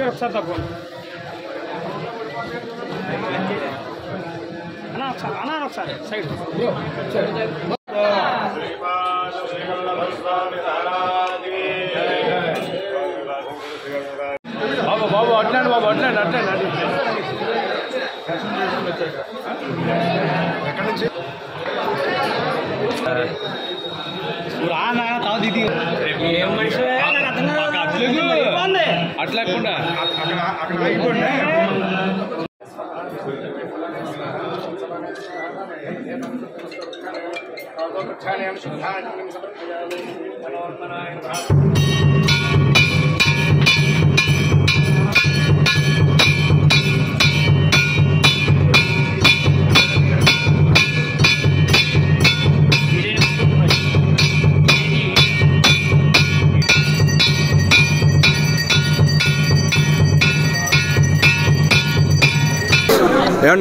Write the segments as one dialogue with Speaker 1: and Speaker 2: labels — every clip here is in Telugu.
Speaker 1: ఒకసారి తప్పండి అన్నా ఒకసారి సైడ్ బాబు బాబు అట్లాండి బాబు అట్లాండి అట్లాండి ఎక్కడి నుంచి తావు దిగి ఏం మనిషి అట్లా అక్కడ అయిపోండి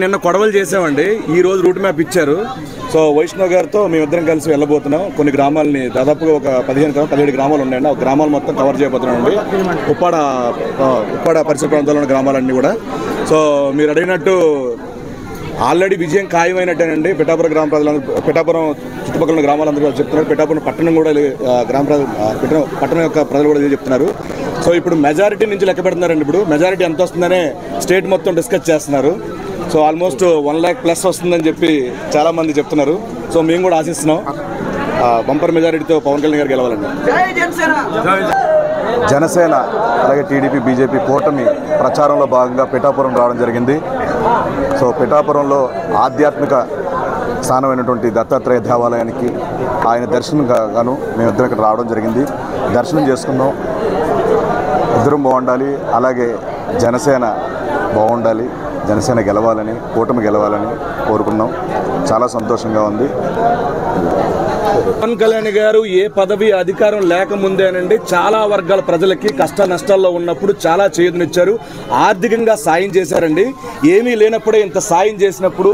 Speaker 2: నిన్న కొడవలు చేసామండి. ఈ రోజు రూట్ మ్యాప్ ఇచ్చారు. సో వైష్ణవ్ గారితో మేమిద్దరం కలిసి వెళ్ళబోతున్నాం. కొన్ని గ్రామాలని దాదాపుగా ఒక 17 గ్రామాలు ఉన్నాయండి. ఆ గ్రామాలు మొత్తం కవర్ చేయబోతున్నామండి. ఉప్పాడ పరిసర ప్రాంతాల్లో ఉన్న గ్రామాలన్నీ కూడా. సో మీరు అడిగినట్టు ఆల్రెడీ విజయం ఖాయమైనట్టేనండి. పిఠాపురం గ్రామ ప్రజలందరూ, పిఠాపురం చుట్టుపక్కల ఉన్న గ్రామాలందరూ కూడా చెప్తున్నారు. పిఠాపురం పట్టణం కూడా పట్టణం యొక్క ప్రజలు కూడా ఇదే చెప్తున్నారు. సో ఇప్పుడు మెజారిటీ నుంచి లెక్క పెడుతున్నారండి. ఇప్పుడు మెజారిటీ ఎంత వస్తుందనే స్టేట్ మొత్తం డిస్కస్ చేస్తున్నారు. సో ఆల్మోస్ట్ 1 lakh ప్లస్ వస్తుందని చెప్పి చాలామంది చెప్తున్నారు. సో మేము కూడా ఆశిస్తున్నాం బంపర్ మెజారిటీతో పవన్ కళ్యాణ్ గారు గెలవాలండి. జనసేన అలాగే టీడీపీ బీజేపీ కూటమి ప్రచారంలో భాగంగా పిఠాపురం రావడం జరిగింది. సో పిఠాపురంలో ఆధ్యాత్మిక స్థానమైనటువంటి దత్తాత్రేయ దేవాలయానికి ఆయన దర్శనం గాను మేమిద్దరం ఇక్కడ రావడం జరిగింది. దర్శనం చేసుకున్నాం. ఇద్దరం బాగుండాలి, అలాగే జనసేన బాగుండాలి, జనసేన గెలవాలని, కూటమి గెలవాలని కోరుకున్నాం. చాలా సంతోషంగా ఉంది. పవన్ కళ్యాణ్ గారు ఏ పదవి అధికారం లేకముందేనండి చాలా వర్గాల ప్రజలకి కష్ట నష్టాల్లో ఉన్నప్పుడు చాలా చేయూతనిచ్చారు. ఆర్థికంగా సాయం చేశారండి. ఏమీ లేనప్పుడే ఇంత సాయం చేసినప్పుడు,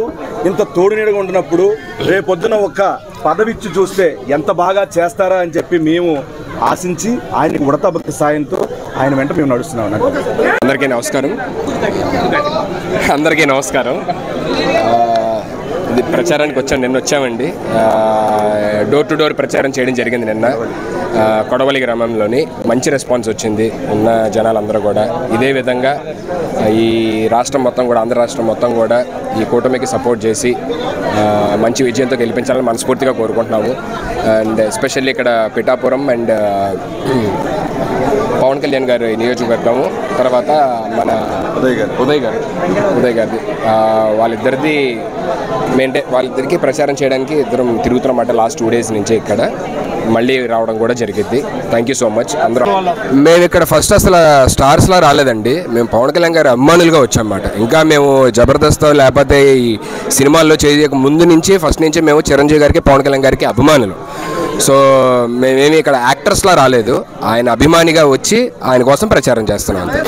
Speaker 2: ఇంత తోడునీడగా ఉండినప్పుడు రేపొద్దున ఒక్క పదవి ఇచ్చి చూస్తే ఎంత బాగా చేస్తారా అని చెప్పి మేము ఆశించి ఆయనకి ఉడతా భక్తి సాయంతో ఆయన వెంట మేము నడుస్తున్నాం.
Speaker 3: అందరికీ నమస్కారం. ఇది ప్రచారానికి వచ్చాను. నిన్న వచ్చామండి. డోర్ టు డోర్ ప్రచారం చేయడం జరిగింది నిన్న కొడవలి గ్రామంలోని. మంచి రెస్పాన్స్ వచ్చింది. ఉన్న జనాలందరూ కూడా ఇదే విధంగా ఈ రాష్ట్రం మొత్తం కూడా, ఆంధ్ర రాష్ట్రం మొత్తం కూడా ఈ కూటమికి సపోర్ట్ చేసి మంచి విజయంతో గెలిపించాలని మనస్ఫూర్తిగా కోరుకుంటున్నాము. అండ్ ఎస్పెషల్లీ ఇక్కడ పిఠాపురం అండ్ పవన్ కళ్యాణ్ గారి నియోజకవర్గము, తర్వాత మన ఉదయ్ గారిది, వాళ్ళిద్దరికీ ప్రచారం చేయడానికి ఇద్దరం తిరుగుతున్నమాట లాస్ట్ 2 days నుంచి. ఇక్కడ మళ్ళీ రావడం కూడా జరిగింది. Thank you so much. అందరం మేము ఇక్కడ ఫస్ట్ అసలు స్టార్స్లా రాలేదండి. మేము పవన్ కళ్యాణ్ గారి అభిమానులుగా వచ్చామన్నమాట. ఇంకా మేము జబర్దస్త్ లేకపోతే ఈ సినిమాల్లో చేయక ముందు నుంచి ఫస్ట్ నుంచి మేము చిరంజీవి గారికి, పవన్ కళ్యాణ్ గారికి అభిమానులు. సో మేమేమి ఇక్కడ యాక్టర్స్లా రాలేదు. ఆయన అభిమానిగా వచ్చి ఆయన కోసం ప్రచారం చేస్తున్నాం అంతే.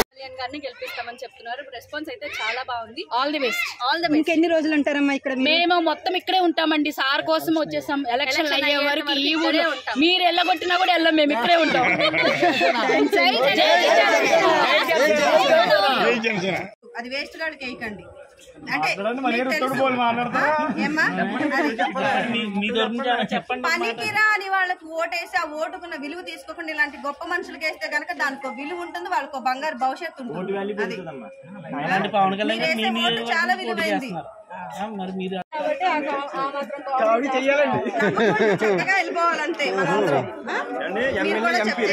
Speaker 4: రెస్పాన్స్ అయితే చాలా బాగుంది. All the best. ఇంకెన్ని రోజులు ఉంటారమ్మా ఇక్కడ? మేము మొత్తం ఇక్కడే ఉంటామండి. సార్ కోసం వచ్చేసాం. ఎలక్షన్ అయ్యే వరకు ఈ ఊరే ఉంటాం. మీరు వెళ్ళగొట్టినా కూడా వెళ్ళాం, మేము ఇక్కడే ఉంటాం.
Speaker 5: అది వేస్ట్ గాడికి వేయకండి. అంటే పనికిరా అని వాళ్ళకి ఓటేసి ఆ ఓటుకున్న విలువ తీసుకోకుండా ఇలాంటి గొప్ప మనుషులకి వేస్తే కనుక దానికి విలువ ఉంటుంది, వాళ్ళకి బంగారు భవిష్యత్తు ఉంటుంది. చాలా విలువైంది. చక్కగా వెళ్ళిపోవాలంటే మనందరం. మీరు కూడా చెప్పండి.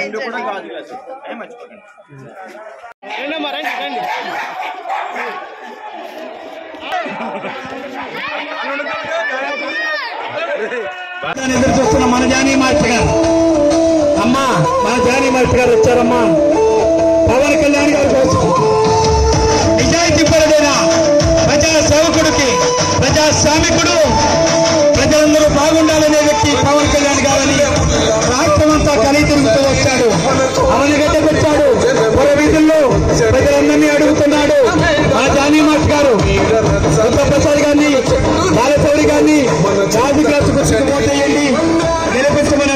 Speaker 6: ఎదురు చూస్తున్న మన జానీ మాస్టర్ గారు, అమ్మా మన జానీ మాస్టర్ గారు వచ్చారమ్మా. పవన్ కళ్యాణ్ గారి కోసం నిజాయితీ పరుడైన ప్రజా సేవకుడికి, ప్రజాస్వామికుడు, ప్రజలందరూ బాగుండాలనే వ్యక్తి పవన్ కళ్యాణ్ గారని రాష్ట్రం అంతా కలి తిరుగుతూ వచ్చాడు. అవనగడ్డకు వచ్చాడు. పొర వీధుల్లో ప్రజలందరినీ అడుగుతున్నాడు. మన జానీ మాస్టర్ గారు ప్రసాద్ గారిని, బాలశౌరి గారిని రాజకీయ ఓటేయండి, నిరూపించమని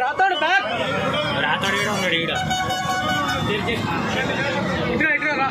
Speaker 1: రాతాడు బ్యాక్ రాతాడు ఈడ ఉన్నాడు ఈడ ఇట్రా రా